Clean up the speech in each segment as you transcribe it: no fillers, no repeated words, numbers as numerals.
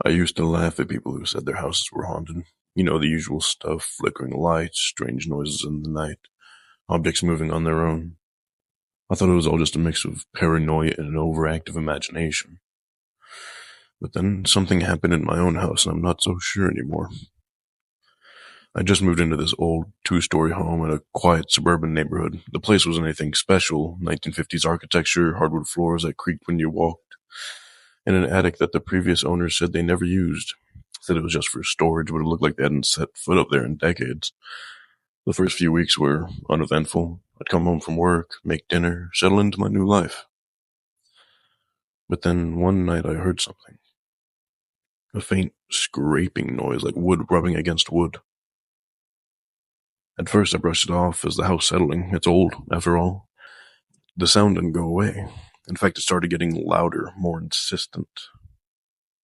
I used to laugh at people who said their houses were haunted. You know, the usual stuff, flickering lights, strange noises in the night, objects moving on their own. I thought it was all just a mix of paranoia and an overactive imagination. But then something happened in my own house, and I'm not so sure anymore. I just moved into this old two-story home in a quiet suburban neighborhood. The place wasn't anything special: 1950s architecture, hardwood floors that creaked when you walked, and an attic that the previous owners said they never used. Said it was just for storage, but it looked like they hadn't set foot up there in decades. The first few weeks were uneventful. I'd come home from work, make dinner, settle into my new life. But then one night I heard something. A faint scraping noise, like wood rubbing against wood. At first I brushed it off as the house settling. It's old, after all. The sound didn't go away. In fact, it started getting louder, more insistent.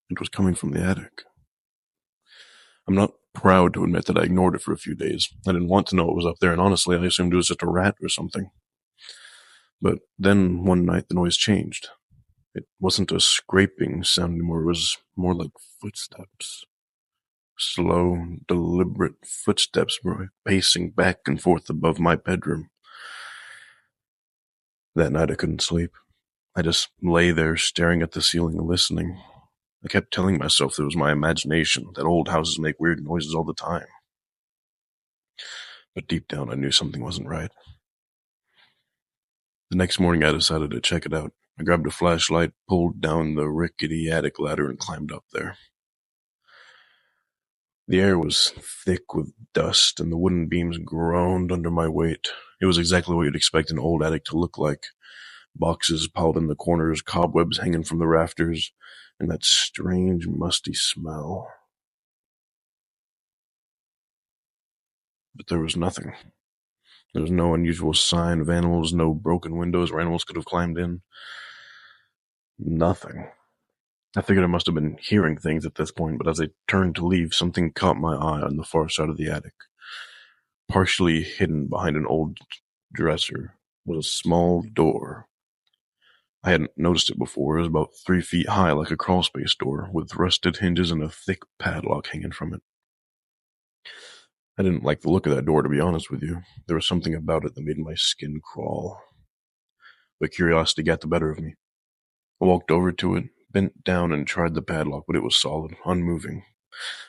It was coming from the attic. I'm not proud to admit that I ignored it for a few days. I didn't want to know what was up there, and honestly, I assumed it was just a rat or something. But then one night the noise changed. It wasn't a scraping sound anymore, it was more like footsteps. Slow, deliberate footsteps were pacing back and forth above my bedroom. That night I couldn't sleep. I just lay there staring at the ceiling and listening. I kept telling myself that it was my imagination, that old houses make weird noises all the time. But deep down I knew something wasn't right. The next morning I decided to check it out. I grabbed a flashlight, pulled down the rickety attic ladder, and climbed up there. The air was thick with dust, and the wooden beams groaned under my weight. It was exactly what you'd expect an old attic to look like. Boxes piled in the corners, cobwebs hanging from the rafters, and that strange, musty smell. But there was nothing. There was no unusual sign of animals, no broken windows where animals could have climbed in. Nothing. I figured I must have been hearing things at this point, but as I turned to leave, something caught my eye on the far side of the attic. Partially hidden behind an old dresser was a small door. I hadn't noticed it before. It was about 3 feet high, like a crawlspace door, with rusted hinges and a thick padlock hanging from it. I didn't like the look of that door, to be honest with you. There was something about it that made my skin crawl. But curiosity got the better of me. I walked over to it, bent down, and tried the padlock, but it was solid, unmoving.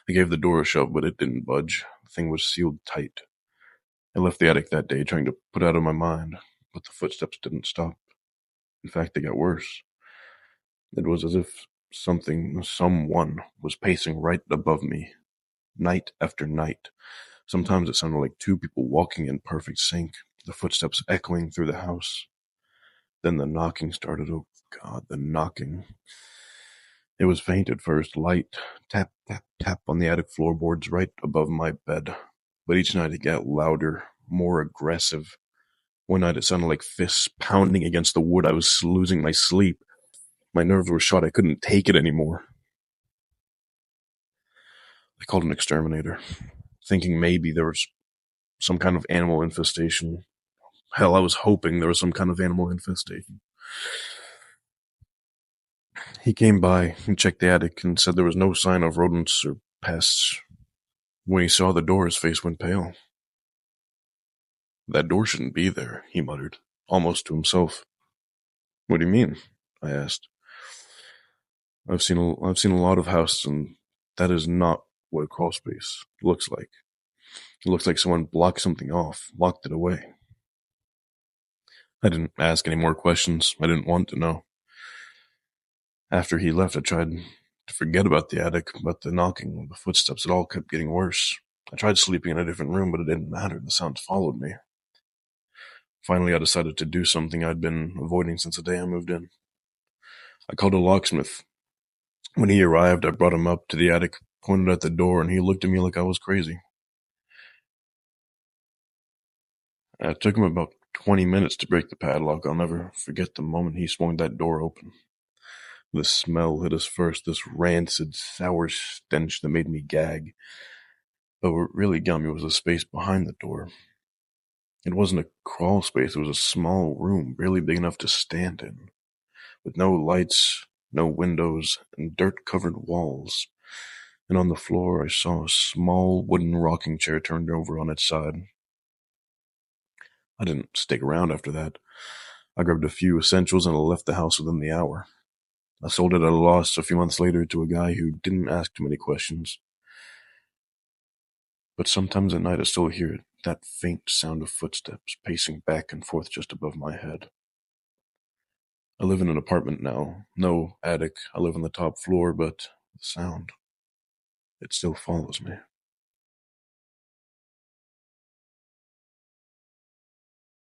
I gave the door a shove, but it didn't budge. The thing was sealed tight. I left the attic that day, trying to put it out of my mind, but the footsteps didn't stop. In fact, they got worse. It was as if someone was pacing right above me, night after night. Sometimes it sounded like two people walking in perfect sync, the footsteps echoing through the house. Then the knocking started. Oh God, the knocking. It was faint at first, light, tap, tap, tap on the attic floorboards right above my bed. But each night it got louder, more aggressive. One night it sounded like fists pounding against the wood. I was losing my sleep. My nerves were shot. I couldn't take it anymore. I called an exterminator, thinking maybe there was some kind of animal infestation. Hell, I was hoping there was some kind of animal infestation. He came by and checked the attic and said there was no sign of rodents or pests. When he saw the door, his face went pale. "That door shouldn't be there," he muttered, almost to himself. "What do you mean?" I asked. I've seen a lot of houses, and that is not what a crawl space looks like. It looks like someone blocked something off, locked it away. I didn't ask any more questions. I didn't want to know. After he left, I tried to forget about the attic, about the knocking, the footsteps. It all kept getting worse. I tried sleeping in a different room, but it didn't matter. The sounds followed me. Finally, I decided to do something I'd been avoiding since the day I moved in. I called a locksmith. When he arrived, I brought him up to the attic, pointed at the door, and he looked at me like I was crazy. It took him about 20 minutes to break the padlock. I'll never forget the moment he swung that door open. The smell hit us first, this rancid, sour stench that made me gag. But what really got me was the space behind the door. It wasn't a crawl space, it was a small room, barely big enough to stand in, with no lights, no windows, and dirt-covered walls. and on the floor I saw a small wooden rocking chair turned over on its side. I didn't stick around after that. I grabbed a few essentials and I left the house within the hour. I sold it at a loss a few months later to a guy who didn't ask too many questions. But sometimes at night I still hear that faint sound of footsteps pacing back and forth just above my head. I live in an apartment now. No attic. I live on the top floor, but the sound, it still follows me.